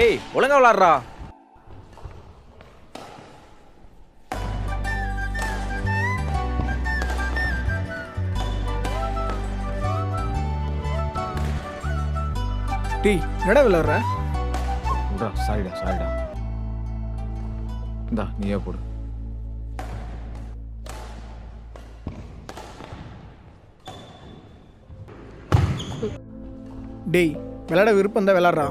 ஏய் ஒழுங்கா விளாட்றா. டேய் என்னடா விளாட்ற? சாரிடா இந்தா நீயே போடு. டேய் விளாட விருப்பம் தான் விளாட்றா.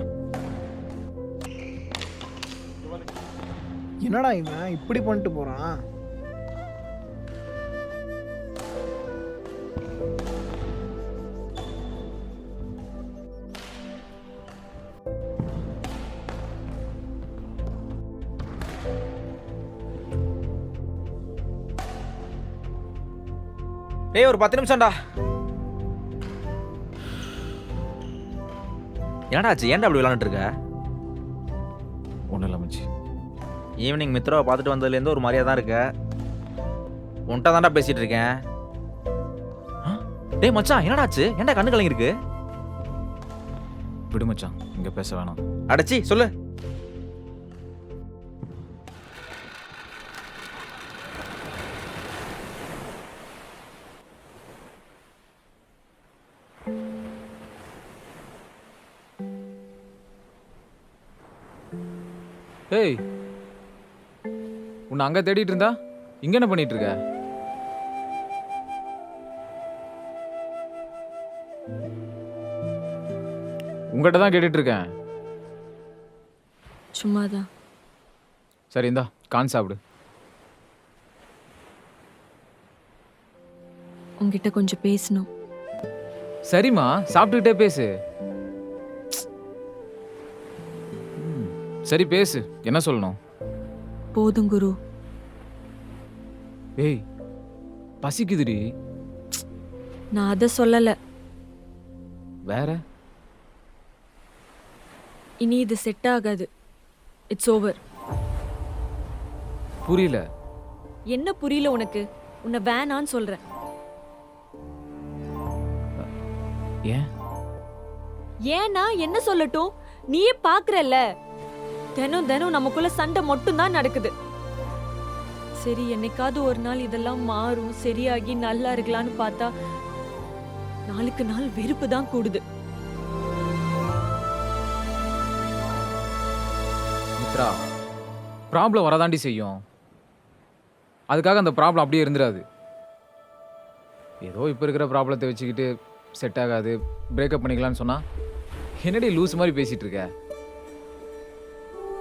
என்னடா இவன் இப்படி பண்ணிட்டு போறான்? டேய் ஒரு 10 நிமிஷம்டா. என்னடாச்சு? ஏன்டா அப்படி விளாண்டுட்டு இருக்க? ஒன்றும் இல்லை மச்சி. ஈவினிங் மித்ராவை பார்த்துட்டு வந்ததுலேருந்து ஒரு மாதிரியா தான் இருக்க. உன்ட்ட தான்டா பேசிட்டு இருக்கேன். டேய் மச்சான் என்னடாச்சு? ஏன்டா கண்ணு கலங்கிருக்கு? விடு மச்சான், இங்கே பேச வேணாம். அடச்சி சொல்லு. ஏய், உன்னை அங்கே தேடிட்டு இருந்தா இங்கே என்ன பண்ணிட்டு இருக்க? உங்ககிட்ட தான் கேட்டுட்டு இருக்கேன். சும்மாதான். சரி இந்தா கான் சாப்பிடு. உங்ககிட்ட கொஞ்சம் பேசணும். சரிம்மா, சாப்பிட்டுக்கிட்டே பேசு. சரி பேசு, என்ன சொல்லணும்? போதும் குரு. ஏய் பசிக்குதுடி. நான் அதை சொல்லல. வேற? இனி இது செட் ஆகாது. It's over. புரியல. என்ன புரியல உனக்கு? உன்னை வேணான்னு சொல்றேன். ஏன்? ஏன்னா என்ன சொல்லட்டும்? நீயே பாக்குறல்ல, தினம் தினம் நமக்குள்ள சண்டை மட்டும் தான் நடக்குது. சரி என்னைக்காவது ஒரு நாள் இதெல்லாம் மாறும், சரியாகி நல்லா இருக்கலாம்னு பார்த்தா நாளுக்கு நாள் வெறுப்பு தான் கூடுது. மித்ரா, ப்ராப்ளம் வரதாண்டி செய்யும். அதுக்காக அந்த ப்ராப்ளம் அப்படியே இருந்துடாது. ஏதோ இப்போ இருக்கிற ப்ராப்ளத்தை வச்சுக்கிட்டு செட் ஆகாது, பிரேக்கப் பண்ணிக்கலாம்னு சொன்னா என்னடி லூஸ் மாதிரி பேசிட்டு இருக்க?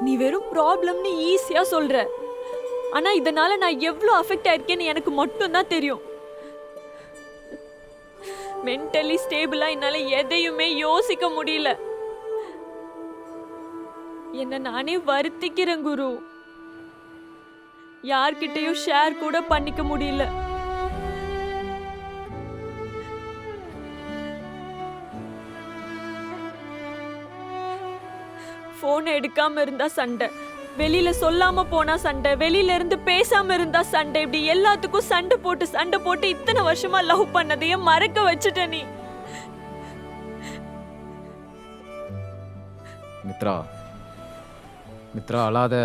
நீ வெறும் ப்ராப்ளம்னு ஈஸியா சொல்ற. ஆனா இதனால நான் எவ்வளவு அஃபெக்ட் ஆயிருக்கேன்னு எனக்கு மட்டும் தான் தெரியும். மென்டலி ஸ்டேபிளா என்னால எதையுமே யோசிக்க முடியல. என்ன நானே வருத்திக்கிறேன் குரு. யார்கிட்டயும் ஷேர் கூட பண்ணிக்க முடியல. போன் எடுக்காம இருந்தா சண்டை, வெளியில சொல்லாம போனா சண்டை, வெளியில இருந்து பேசாம இருந்தா சண்டை. இப்படி எல்லாத்துக்கும் சண்டை போட்டு இத்தனை வருஷமா லவ் பண்ணதையும் மறக்க வச்சுட்ட நீ. மித்ரா, மித்ரா அழாத,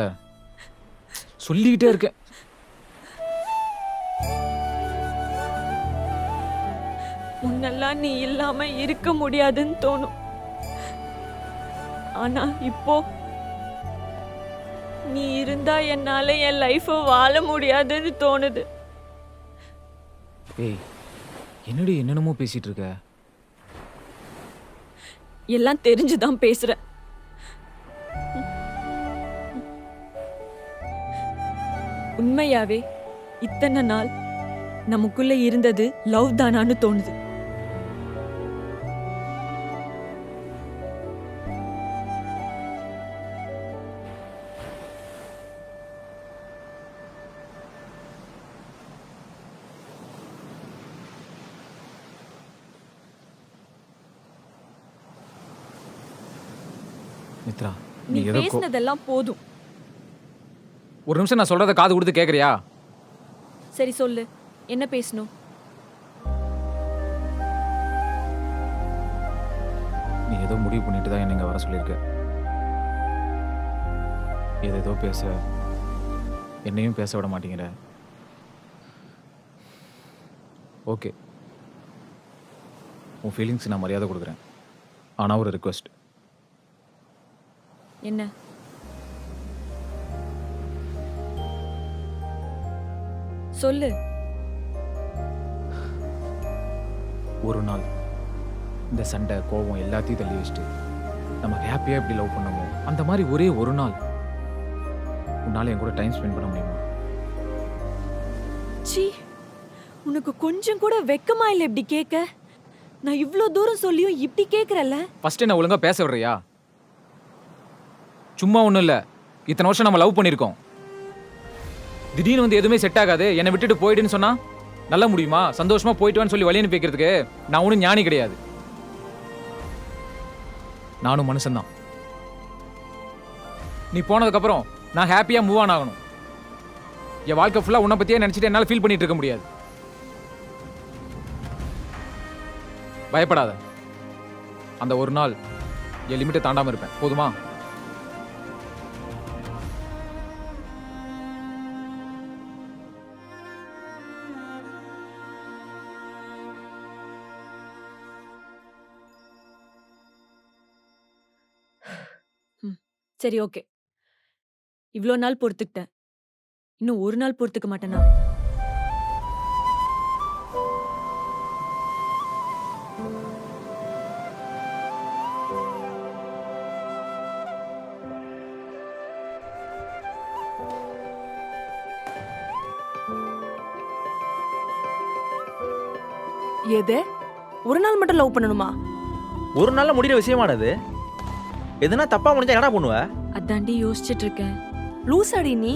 சொல்லிக்கிட்டே இருக்கேன். முன்னெல்லாம் நீ இல்லாம இருக்க முடியாதுன்னு தோணும். ஆனா இப்போ நீ இருந்தா என்னால என் லைஃப வாழ முடியாதுன்னு தோணுது. ஏய் என்னடி என்னென்னமோ பேசிட்டு இருக்க? எல்லாம் தெரிஞ்சுதான் பேசுற. உண்மையாவே இத்தனை நாள் நமக்குள்ள இருந்தது லவ் தானான்னு தோணுது. மித்ரா, நீ நீ எதோ பேசினதெல்லாம் போதும். ஒரு நிமிஷம் நான் சொல்றத காது கொடுத்து கேக்குறியா? சரி சொல்லு, என்ன பேசணும்? நீ ஏதோ முடிவு பண்ணிட்டு தான் என்ன இங்க வர சொல்லியிருக்க. ஏதேதோ பேச, என்னையும் பேச விட மாட்டேங்கிற. ஓகே, உன் ஃபீலிங்ஸ் நான் மரியாதை கொடுக்குறேன். ஆனால் ஒரு ரிக்வெஸ்ட். என்ன? சொல்லு. ஒரு நாள் இந்த சண்டை கோபம் எல்லாத்தையும் தள்ளி வச்சுட்டு நம்ம ஹாப்பியாக எப்படி லவ் பண்ணமோ அந்த மாதிரி ஒரே ஒரு நாள் உன்னால் என் கூட டைம் ஸ்பெண்ட் பண்ண முடியுமா? சீ, உனக்கு கொஞ்சம் கூட வெக்கமா இல்லை இப்படி கேட்க? நான் இவ்ளோ தூரம் சொல்லியும் இப்படி கேட்குறல்ல? ஃபர்ஸ்ட் என்ன ஒழுங்கா பேச விடுறியா? சும்மா ஒன்றும் இல்லை, இத்தனை வருஷம் நம்ம லவ் பண்ணியிருக்கோம். திடீர்னு வந்து எதுவுமே செட் ஆகாது, என்னை விட்டுட்டு போயிடுன்னு சொன்னா நல்லா முடியுமா? சந்தோஷமா போயிட்டு வான்னு சொல்லி வழி அனுப்பி வைக்கிறதுக்கு நான் ஒன்றும் ஞானி கிடையாது. நானும் மனுஷன்தான். நீ போனதுக்கப்புறம் நான் ஹாப்பியாக மூவ் ஆன் ஆகணும். என் வாழ்க்கை ஃபுல்லாக உன்னை பற்றியே நினச்சிட்டு என்னால் ஃபீல் பண்ணிட்டு இருக்க முடியாது. பயப்படாத, அந்த ஒரு நாள் என் லிமிட்டை தாண்டாமல் இருப்பேன். போதுமா? சரி, ஓகே. இவ்ளோ நாள் பொறுத்துக்கிட்டேன். இன்னும் ஒரு நாள் பொறுத்துக்க மாட்டேனா? எது? ஒரு நாள் மட்டும் லவ் பண்ணணுமா? ஒரு நாள்ல முடிகிற விஷயமானது. எதுனா தப்பா முடிஞ்சா என்னடா பண்ணுவ? அதாண்டி யோசிச்சுட்டு இருக்கேன். லூசாடி நீ.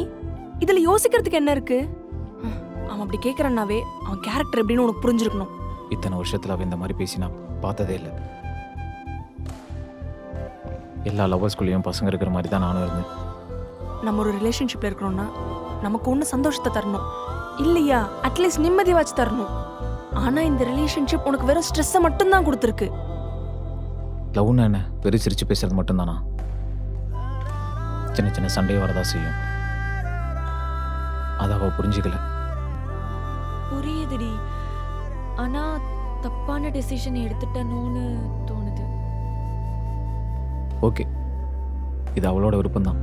இதுல யோசிக்கிறதுக்கு என்ன இருக்கு? அவன் அப்படி கேக்குறானாவே அவன் கேரக்டர் எப்படின்னு உனக்கு புரிஞ்சிருக்கணும். இத்தனை வருஷத்தில் அவன் இந்த மாதிரி பேசி நான் பார்த்ததே இல்லை. எல்லா லவ்வர்ஸ்குள்ளேயும் பசங்க இருக்கிற மாதிரி தான் நானும் இருந்தேன். நம்ம ஒரு ரிலேஷன்ஷிப்ல இருக்கிறோம்னா நமக்கு ஒன்று சந்தோஷத்தை தரணும், இல்லையா அட்லீஸ்ட் நிம்மதி வச்சு தரணும். ஆனா இந்த ரிலேஷன்ஷிப் உனக்கு வெறும் ஸ்ட்ரெஸ்ஸை மட்டும்தான் கொடுத்துருக்கு. லவ்னா என்ன, வெறும் சிரிச்சு பேசுறது மட்டும்தானா? சின்ன சின்ன சண்டையை வரதா செய்யும். அதை அவ புரிஞ்சுக்கல. புரியுதுடி, ஆனா தப்பான டெசிஷன் எடுத்துட்டனோன்னு தோணுது. ஓகே, இது அவளோட விருப்பம்தான்.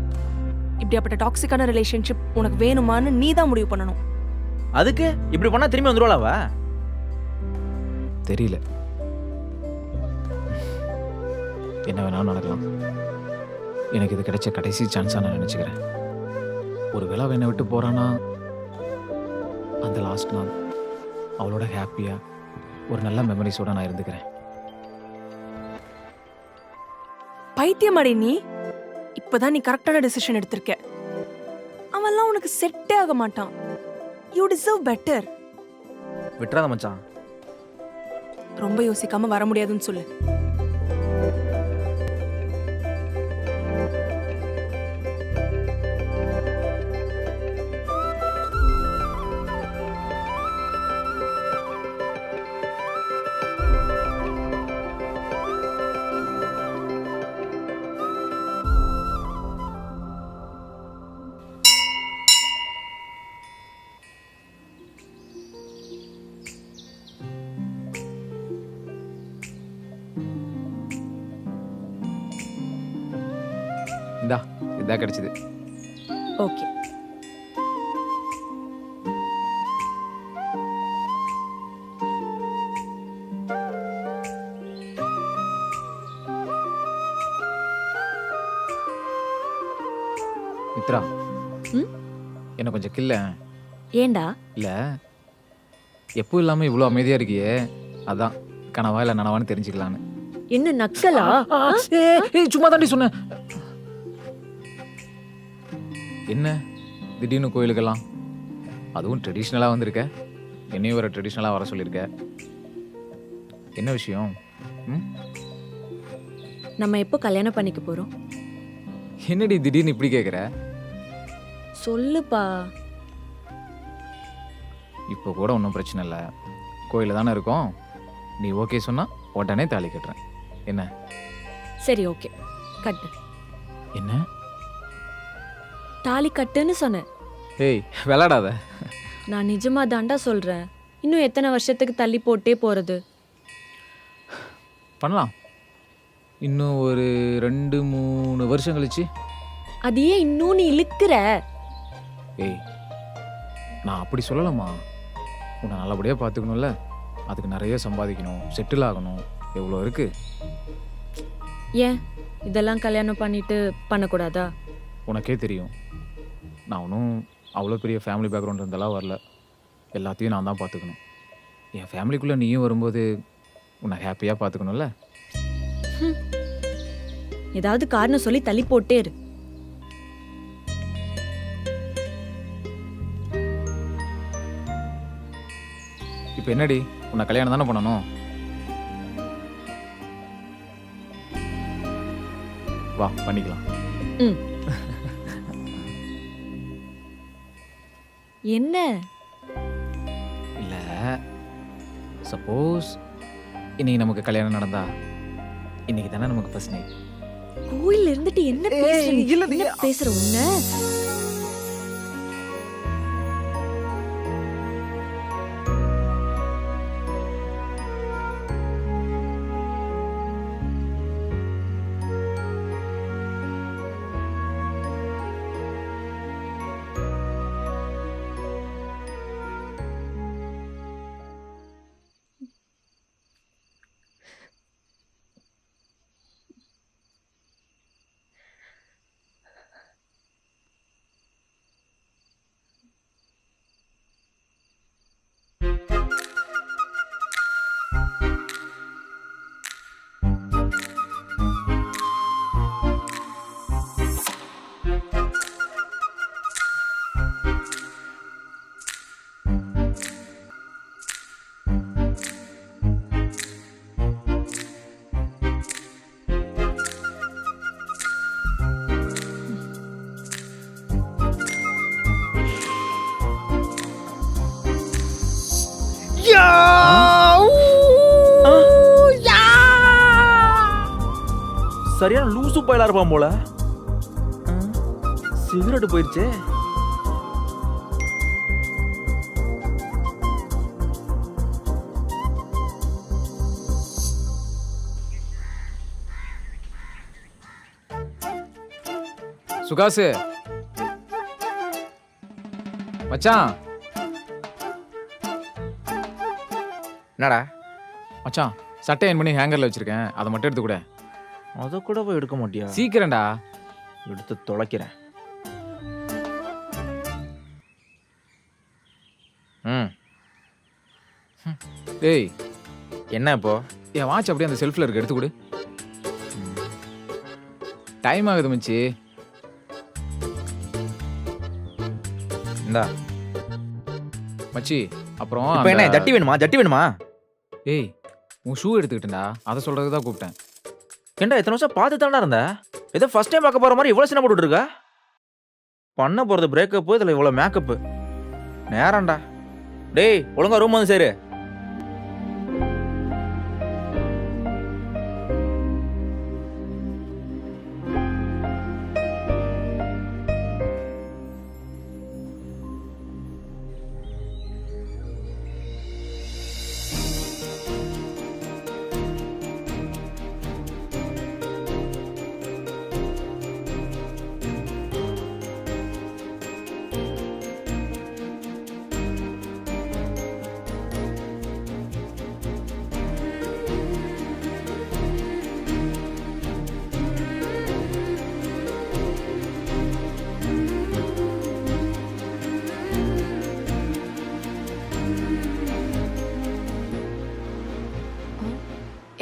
இப்படியாப்பட்ட டாக்ஸிக்கான ரிலேஷன்ஷிப் உனக்கு வேணுமான்னு நீ தான் முடிவு பண்ணணும். அதுக்கு இப்படி பண்ணா திரும்பி வந்துருவாளா அவ? தெரியல, என்ன வேணாலும் நடக்கலாம். எனக்கு இது கிடைச்ச கடைசி சான்ஸாக நான் நினச்சிக்கிறேன். ஒரு வேளை அவ என்னை விட்டு போகிறான்னா அந்த லாஸ்ட் நாள் அவளோட ஹாப்பியாக ஒரு நல்ல மெமரிஸோட நான் இருந்துக்கிறேன். பைத்தியமாடி நீ. இப்பதான் நீ கரெக்டான டெசிஷன் எடுத்திருக்க. அவன்லாம் உனக்கு செட்டே ஆக மாட்டான். You deserve better. விட்டுறாத மச்சான். ரொம்ப யோசிக்காம வர முடியாதுன்னு சொல்லு. இந்தா, இதான் கிடைச்சிது. ஓகே. மித்ரா, ம்? என்ன கொஞ்சம் கில்ல. ஏண்டா? இல்லை, எப்போ இல்லாமல் இவ்வளோ அமைதியாக இருக்கியே, அதான் கனவா இல்லை நனவான்னு தெரிஞ்சுக்கலான்னு. என்ன நக்கலா? சும்மா தாண்டி சொன்னேன். என்ன திடீர்னு கோயிலுக்கெல்லாம், அதுவும் ட்ரெடிஷ்னலாக வந்திருக்க. என்னையும் ஒரு ட்ரெடிஷ்னலாக வர சொல்லியிருக்க. என்ன விஷயம்? ம்? நம்ம எப்போ கல்யாணம் பண்ணிக்க போறோம்? என்னடி திடீர்னு இப்படி கேட்குற? சொல்லுப்பா. இப்போ கூட ஒன்றும் பிரச்சனை இல்லை, கோயிலில் தானே இருக்கோம். நீ ஓகே சொன்னால் உடனே தாலி கட்டுறேன். என்ன? சரி, ஓகே, கட்டு. என்ன தாலி கட்டுன்னு சொன்னேன். ஏய் விளாடாத. நான் நிஜமா தாண்டா சொல்றேன். இன்னும் எத்தனை வருஷத்துக்கு தள்ளி போட்டே போறது? பண்ணலாம். இன்னும் ஒரு 2-3 வருஷம் கழிச்சு. அது ஏன் இன்னும் நீ இழுக்கிற? ஏய் நான் அப்படி சொல்லலாமா? உன்னை நல்லபடியாக பார்த்துக்கணும்ல, அதுக்கு நிறைய சம்பாதிக்கணும், செட்டில் ஆகணும், எவ்வளோ இருக்கு. ஏன் இதெல்லாம் கல்யாணம் பண்ணிட்டு பண்ணக்கூடாதா? உனக்கே தெரியும், நான் ஒன்றும் அவ்வளோ பெரிய ஃபேமிலி பேக்ரவுண்ட் இருந்தெல்லாம் வரல. எல்லாத்தையும் நான் தான் பார்த்துக்கணும். என் ஃபேமிலிக்குள்ளே நீயும் வரும்போது உன்னை ஹாப்பியாக பார்த்துக்கணும்ல. ஏதாவது காரணம் சொல்லி தள்ளி போட்டே இரு. இப்போ என்னடி, உன்னை கல்யாணம் தானே பண்ணணும்? வா பண்ணிக்கலாம். ம். என்ன? இல்லை, சப்போஸ் இன்னைக்கு நமக்கு கல்யாணம் நடந்தா, இன்னைக்கு தானே நமக்கு ஃபர்ஸ்ட் நைட். கோயில்ல இருந்துட்டு என்ன பேசுற நீ? என்ன பேசுற உன்ன? சரியான லூசு பயலா இருப்பான் போல. சிகரெட் போயிருச்சே. சுகாசு மச்சான். என்னடா? மச்சான் சட்டை அயன் பண்ணி ஹேங்கர்ல வச்சிருக்கேன், அதை மட்டும் எடுத்து கூட. அதை கூட போய் எடுக்க மாட்டியா? சீக்கிரம்டா. எடுத்து தொலைக்கிறேன். ம். ஏய் என்ன இப்போ? என் வாட்ச் அப்படியே அந்த செல்ஃப்ல இருக்கு, எடுத்து கொடு. டைம் ஆகுது மச்சி. இந்தா. மச்சி அப்புறம் இப்போ என்ன ஜட்டி வேணுமா? ஜட்டி வேணுமா? ஏய் உன் ஷூ எடுத்துக்கிட்டேன்டா, அதை சொல்றதுக்கு தான் கூப்பிட்டேன். ஏண்டா இத்தனை வருஷம் பார்த்து தானே இருந்த? ஏதோ ஃபர்ஸ்ட் டைம் பார்க்க போற மாதிரி இவ்வளோ சின்ன போட்டுட்டு இருக்கா? பண்ண போறது பிரேக்கப், இதில் இவ்வளோ மேக்கப்பு. நேரம்டா. டேய் ஒழுங்கா ரூம் வந்து சேரு.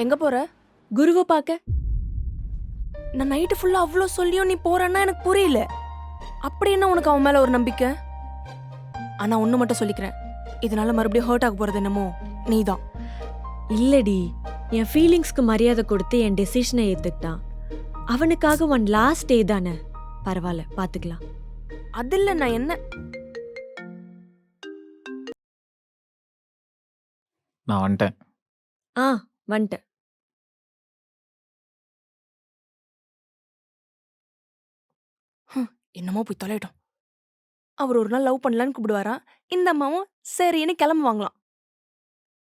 எங்க போற? குருவை பார்க்க. நான் நைட்டு ஃபுல்லா அவ்வளோ சொல்லியும் நீ போறன்னா எனக்கு புரியல. அப்படி என்ன உனக்கு அவன் மேல ஒரு நம்பிக்கை? ஆனா ஒண்ணு மட்டும் சொல்லிக்கிறேன், இதனால மறுபடியும் ஹர்ட் ஆக போறது என்னமோ நீதான். இல்லடி, என் ஃபீலிங்ஸ்க்கு மரியாதை கொடுத்து என் டெசிஷனை ஏத்துக்கிட்டான். அவனுக்காக ஒன் லாஸ்ட் டே தானே, பரவாயில்ல பாத்துக்கலாம். அது இல்ல, நான் என்ன நான் வந்துட்டேன். ஆ வந்துட்டேன். என்னமோ போய் தொலையட்டும். அவர் ஒரு நாள் லவ் பண்ணலான்னு கூப்பிடுவாராம். இந்த அம்மாவும் சரின்னு கிளம்புவாங்களாம்.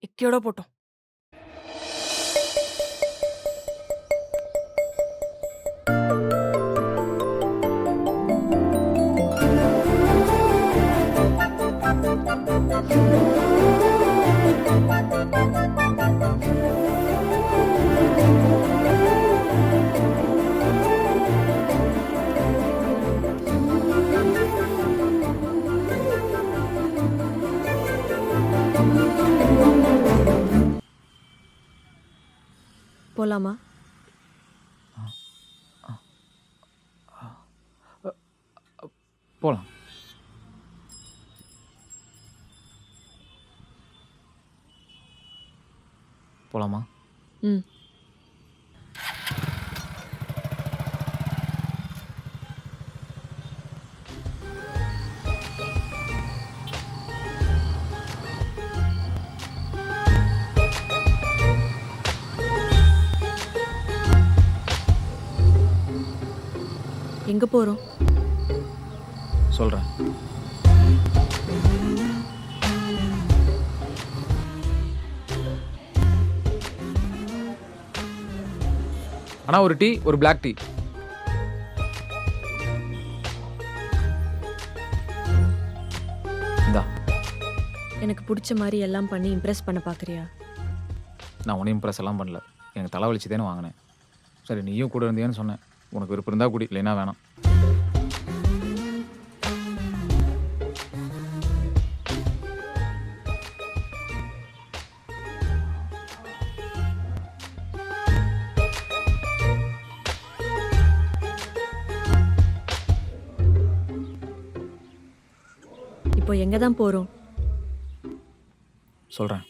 எக்கையோட போட்டோம். போலாமா? போகலாம். போகலாமா? ம். எங்க போறோம்? சொல்கிறேன். அண்ணா ஒரு டீ, ஒரு பிளாக் டீ. இந்தா. எனக்கு பிடிச்ச மாதிரி எல்லாம் பண்ணி இம்ப்ரெஸ் பண்ண பாக்குறியா? நான் உன்னையும் இம்ப்ரெஸ் எல்லாம் பண்ணல. எனக்கு தலைவலிச்சு தானே வாங்கினேன். சரி நீயும் கூட இருந்தியான்னு சொன்னேன். உனக்கு விருப்பம் இருந்தால் குடி, இல்லைன்னா வேணாம். இப்போ எங்க தான் போறோம்? சொல்கிறேன்.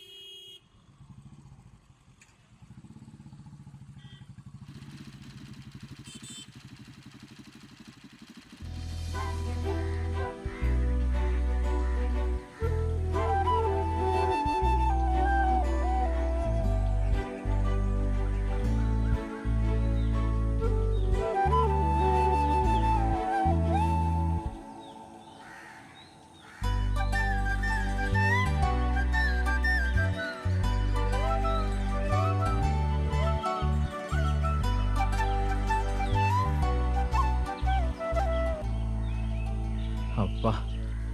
அப்பா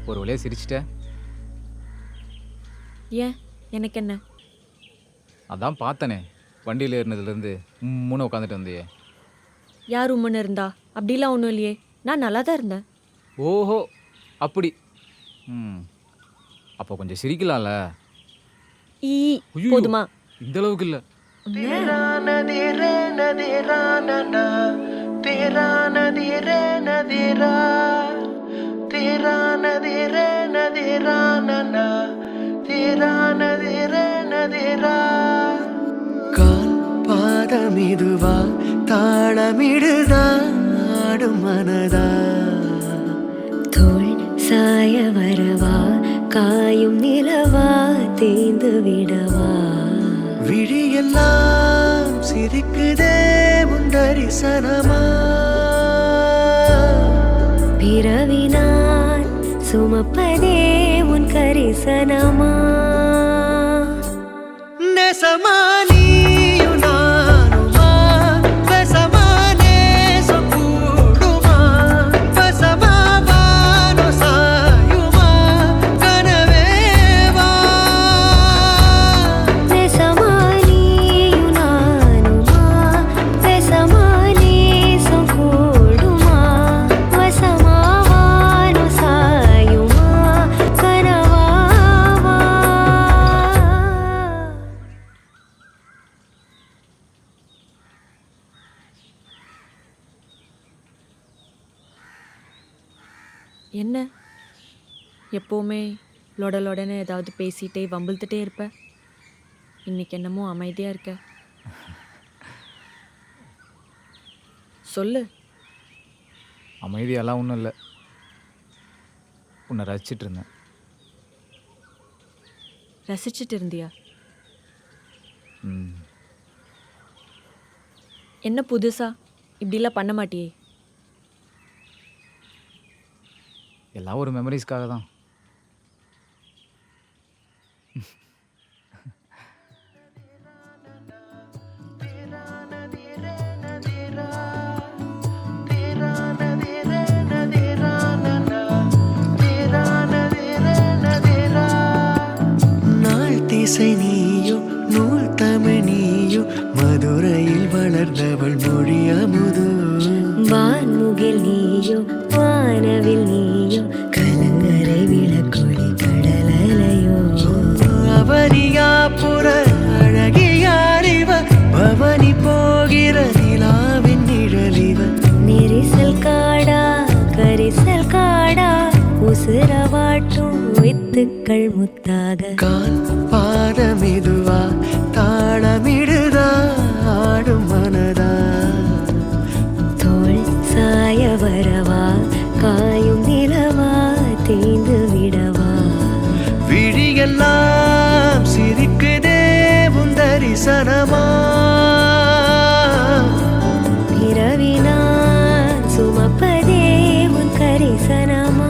ஒரு வழியாக சிரிச்சிட்டேன். ஏன்? எனக்கு என்ன? அதான் பார்த்தனே வண்டியில் ஏறினதுலேருந்து மூணு உட்காந்துட்டு வந்தியே. யார் உம்மன்னு இருந்தா? அப்படிலாம் ஒன்றும் இல்லையே. நான் நல்லா தான் இருந்தேன். ஓஹோ அப்படி. ம் அப்போ கொஞ்சம் சிரிக்கலாம்ல. ஈ ஐயோ, போதுமா? இந்த அளவுக்கு இல்லை. கால் பாதமிதுவா தாளமிடுதாடும் மனதா தோள் சாய வரவா காயும் நிலவா தேய்ந்து விடவா விழியெல்லாம் சிரிக்குதே உன் தரிசனமா பிறவினான் சுமப்பதே உன் கரிசனமா நெசமா நீயும் நானுமா வசமா நேசம் கூடுமா வசமா வானோ சாயுமா கனவேவா நெசமா நீயும் நானுமா வெசமா நேசம் கூடுமா வசமா வானோ சாயுமா கனவாவா. என்ன? எப்போவுமே லொடலொடன்னு ஏதாவது பேசிட்டே வம்பிழுத்துட்டே இருப்ப. இன்னைக்கு என்னமோ அமைதியா இருக்க. சொல்லு. அமைதியெல்லாம் ஒன்றும் இல்லை. உன்னை ரசிச்சிட்டு இருந்தேன். ரசிச்சிட்டு இருந்தியா? ம் என்ன புதுசா? இப்படிலாம் பண்ண மாட்டியே. எல்லாம் ஒரு மெமரிஸ்க்காக தான். நாள் திசை நீயோ நூல் தமிழ் நீயோ மதுரையில் வளர்ந்தவள் மொழி அமுதோ வான்முகில் நீயோ வானவில் நீயோ கலங்கரை விளக்கொளி கடலலையோ அவனியாபுர அழகியாரிவ பவனி போகிற நிலாவின் நிழலிவ நெரிசல் காடா கரிசல் காடா உசுரவாட்டும் வித்துக்கள் முத்தாக கால் பாதமிதுவா தாளமிடுதா ஆடும் மனதா தோள் சாய வரவா காயும் நிலவா தேய்ந்து விடவா விழியெல்லாம் சிரிக்குதே உன் தரிசனமா பிறவினான் சுமப்பதே உன் கரிசனமா.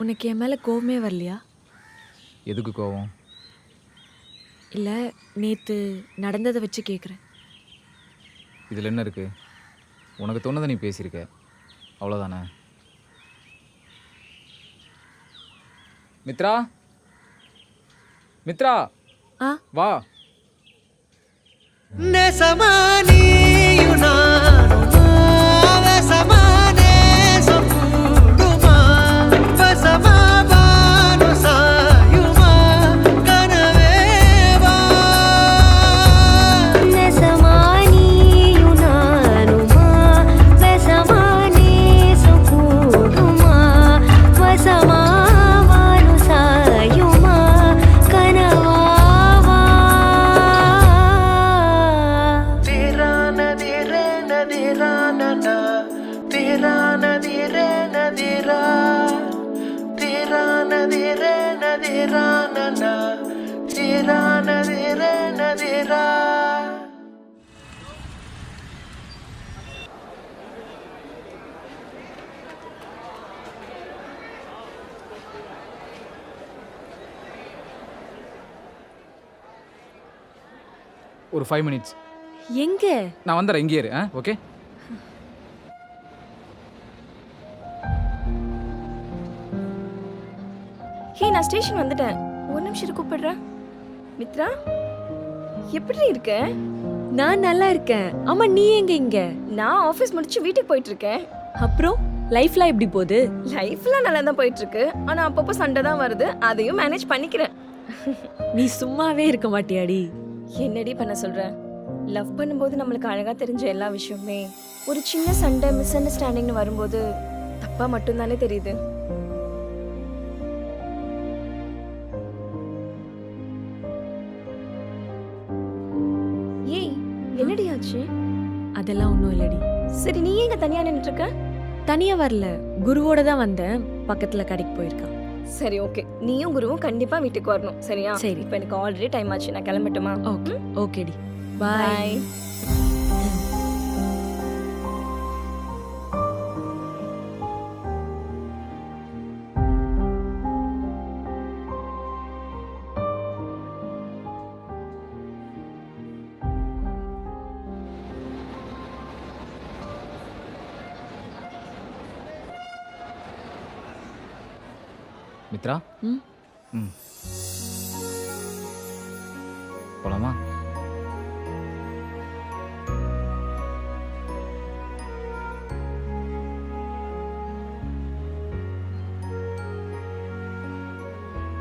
உனக்கு என் மேல கோவமே வரலையா? எதுக்கு கோவம்? இல்ல நேத்து நடந்ததை வச்சு கேக்குறேன். இதில் என்ன இருக்கு? உனக்கு தோணுதை நீ பேசியிருக்க, அவ்வளோதானே. மித்ரா, மித்ரா, ஆ வா. நெசமானியு நானுமா வசமானே சொக்கூடுமா வசமாவானு சாயுமா கனவேவா நெசமானியு நானுமா வெசமானே சுகூடுமா வசமாவானு சாயுமா கனவாவா. तेरा नदीरे नदीरा तेरा नदीरे नदीरा नना तेरा नदीरे नदीरा ஒரு 5 மினிட்ஸ். எங்க? நான் வந்துடுறேன், இங்கே இரு. ஓகே. ஹே, நான் ஸ்டேஷன் வந்துட்டேன். ஒரு நிமிஷம் கூப்பிடுறேன். மித்ரா, எப்படி இருக்க? நான் நல்லா இருக்கேன். ஆமா, நீ எங்க இங்க? நான் ஆஃபீஸ் முடிச்சு வீட்டுக்கு போயிட்டு இருக்கேன். அப்புறம் லைஃப்லாம் எப்படி போகுது? லைஃப்லாம் நல்லா தான் போயிட்டு இருக்கு. ஆனா அப்பப்போ சண்டை தான் வருது. அதையும் மேனேஜ் பண்ணிக்கிறேன். நீ சும்மாவே இருக்க மாட்டியாடி? என்னடி பண்ண சொல்ற? லவ் பண்ணும்போது நம்மளுக்கு அழகா தெரிஞ்ச எல்லா விஷயமே ஒரு சின்ன சண்டை மிஸ் அண்டர்ஸ்டாண்டிங்னு வரும்போது தப்பா மட்டும்தானே தெரியுது. ஏய், என்னடி ஆச்சு? அதெல்லாம் ஒன்றும் இல்லடி. சரி, நீ எங்க தனியா நின்னுட்டு இருக்க? தனியா வரல, குருவோட தான் வந்தேன். பக்கத்துல கடைக்கு போயிருக்கான். சரி, ஓகே. நீயும் குருவும் கண்டிப்பா வீட்டுக்கு வரணும், சரியா? சரி. இப்போ எனக்கு ஆல்ரெடி டைம் ஆச்சு. நான் கிளம்பட்டுமா? ஓகே ஓகேடி, பாய். பாய். மித்ரா, ம் ம் போலாமா?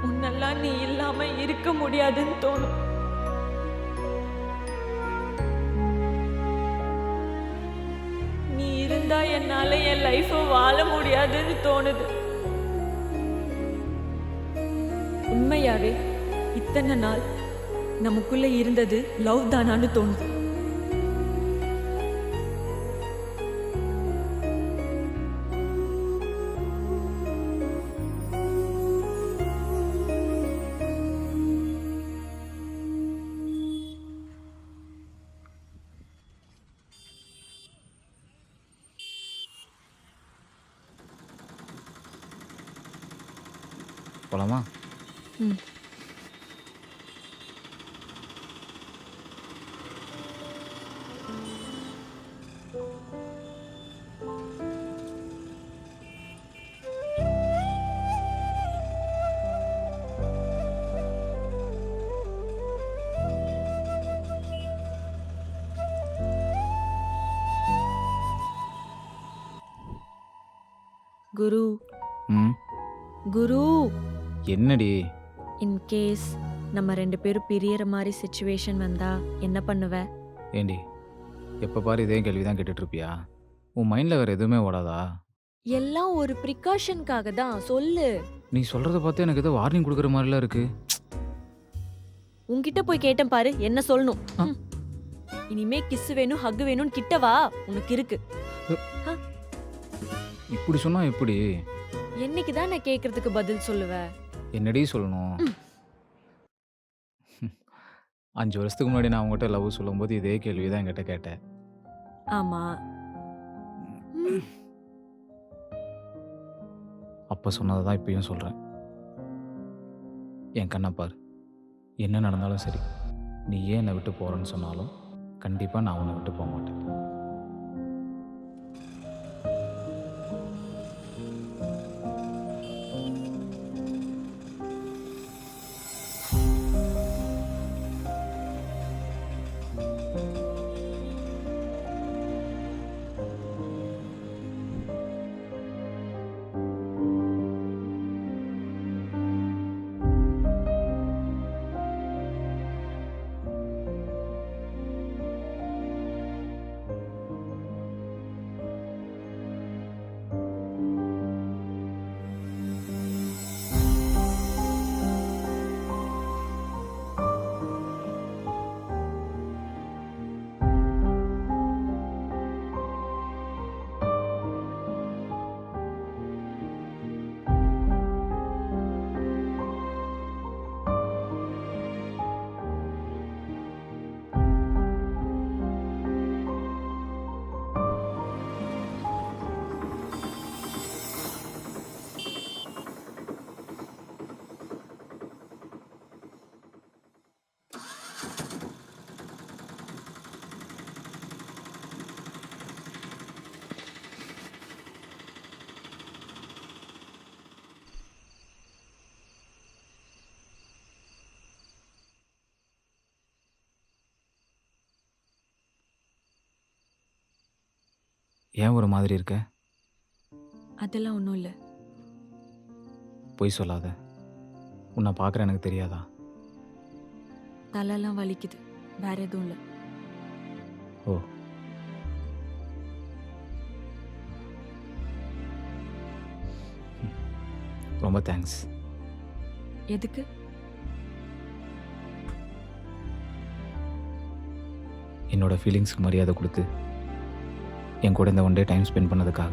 உன்னெல்லாம் நீ இல்லாம இருக்க முடியாதுன்னு தோணும். நீ இருந்தா என்னால என் லைஃப வாழ முடியாதுன்னு தோணுது. உண்மையாவே இத்தனை நாள் நமக்குள்ள இருந்தது லவ் தானான்னு தோணுது. போலாமா? ம். குரு ம். குரு என்னடி? இன்கேஸ் நம்ம 2 பேரும் பிரியற மாதிரி சுச்சுவேஷன் வந்தா என்ன பண்ணுவ? ஏண்டி எப்போ பாரு இதே கேள்வி தான் கேட்டுட்டு இருப்பியா? உன் மைண்டில் வேறு எதுவுமே ஓடாதா? எல்லாம் ஒரு ப்ரிகாஷனுக்காக தான், சொல்லு. நீ சொல்கிறத பார்த்து எனக்கு ஏதோ வார்னிங் கொடுக்குற மாதிரிலாம் இருக்கு. உன்கிட்ட போய் கேட்டேன் பாரு, என்ன சொல்லணும்? ஆ. இனிமே கிஸ் வேணும், ஹக் வேணும்னு கிட்ட வா, உனக்கு இருக்கு. இப்படி சொன்னா எப்படி? என்னைக்கு தான் நான் கேக்குறதுக்கு பதில் சொல்லுவ? என்னடி சொல்லணும்? 5 வருஷத்துக்கு முன்னாடி நான் உங்ககிட்ட லவ் சொல்லும்போது இதே கேள்வி தான் என்கிட்ட கேட்டேன். ஆமா. ம். அப்போ சொன்னதை தான் இப்பயும் சொல்கிறேன். என் கண்ணை பாரு. என்ன நடந்தாலும் சரி, நீ ஏன் என்னை விட்டு போகிறேன்னு சொன்னாலும் கண்டிப்பாக நான் உன்னை விட்டு போக மாட்டேன். ஏன் ஒரு மாதிரி இருக்க? அதெல்லாம் ஒண்ணும் இல்ல. பொய் சொல்லாத. உன்னை பார்க்குற எனக்கு தெரியாதா? தலைலாம் வலிக்குது, வேற எதுவும் இல்ல. ஓ. ரொம்ப தேங்க்ஸ். எதுக்கு? என்னோட ஃபீலிங்ஸ்க்கு மரியாதை கொடுத்து என் கூட இந்த ஒன் டே டைம் ஸ்பெண்ட் பண்ணதுக்காக.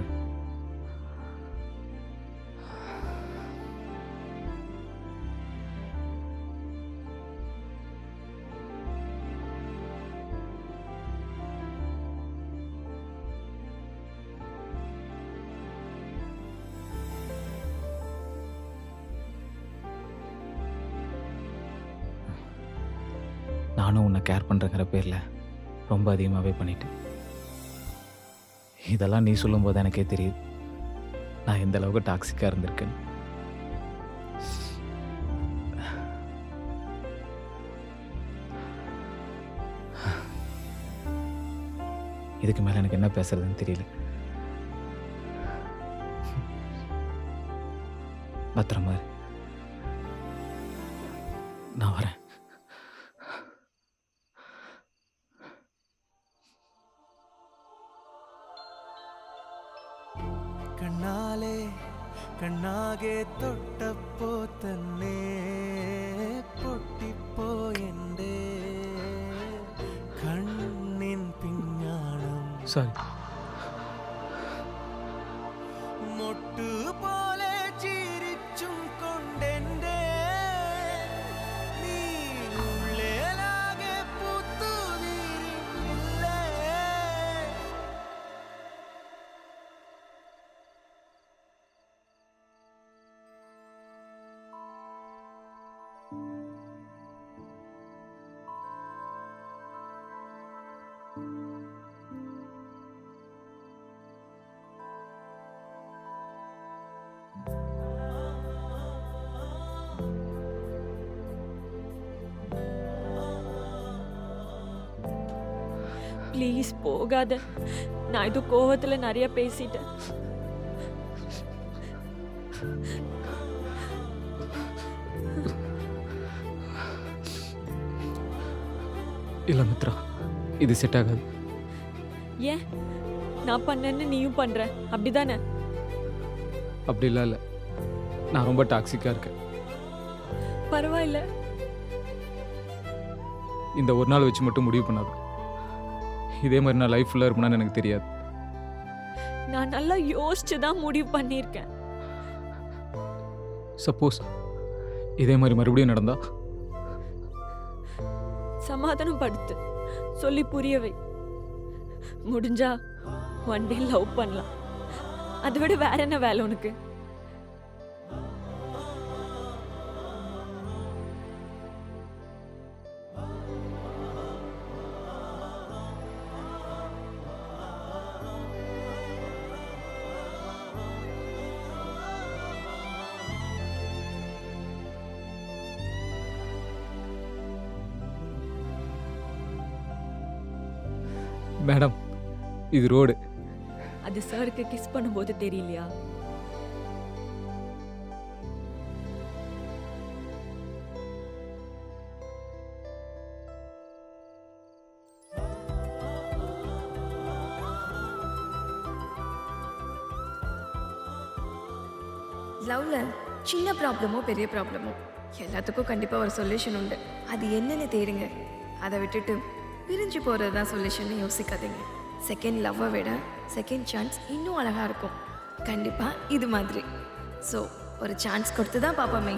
நானும் உன்னை கேர் பண்ணுறங்கிற பேரில் ரொம்ப அதிகமாகவே பண்ணிட்டேன். இதெல்லாம் நீ சொல்லும்போது எனக்கே தெரியுது நான் எந்த அளவுக்கு டாக்ஸிக்காக இருந்திருக்கேன். இதுக்கு மேலே எனக்கு என்ன பேசுறதுன்னு தெரியல. பத்திரமா இரு. நான் வரேன். കണ്ണാലെ കണ്ണാകെ തൊട്ടപ്പോ തന്നെ പൊട്ടിപ്പോയെൻ്റെ കണ്ണിൻ പിഞ്ഞാണം സാരി. മൊട്ടുപോലെ ചിരിച്ചും കൊണ്ടെൻ്റെ നീ ഉള്ളിലാകെ പൂത്തു വിരിഞ്ഞില്ലേ. ப்ளீஸ் போகாத. நான் இது கோவத்துல நிறைய பேசிட்டேன். இல்லை மித்ரா, இது செட் ஆகாது. ஏன்? நான் பண்ணேன்னு நீயும் பண்ற, அப்படிதானே? அப்படிலாம் இல்லை, நான் ரொம்ப டாக்ஸிக்காக இருக்கேன். பரவாயில்ல. இந்த ஒரு நாள் வச்சு மட்டும் முடிவு பண்ணாது. இதே மாதிரி நான் லைஃப் ஃபுல்லாக இருப்பேன்னு எனக்கு தெரியாது. நான் நல்லா யோசிச்சு தான் முடிவு பண்ணியிருக்கேன். சப்போஸ் இதே மாதிரி மறுபடியும் நடந்தா? சமாதானம் படுத்து சொல்லி புரிய வை. முடிஞ்சா ஒன் டே லவ் பண்ணலாம். அதை விட வேற என்ன வேலை உனக்கு? மேடம், இது ரோடு. அது சாருக்கு கிஸ் பண்ணும்போது தெரியலையா? லவ்ல சின்ன ப்ராப்ளமோ பெரிய ப்ராப்ளமோ எல்லாத்துக்கும் கண்டிப்பாக ஒரு சொல்யூஷன் உண்டு. அது என்னன்னு தேடுங்க. அதை விட்டுட்டு பிரிஞ்சு போகிறது தான் சொல்யூஷன் யோசிக்காதீங்க. செகண்ட் லவ்வை விட செகண்ட் சான்ஸ் இன்னும் அழகாக இருக்கும். கண்டிப்பாக இது மாதிரி. ஸோ ஒரு சான்ஸ் கொடுத்து தான் பார்ப்போமே.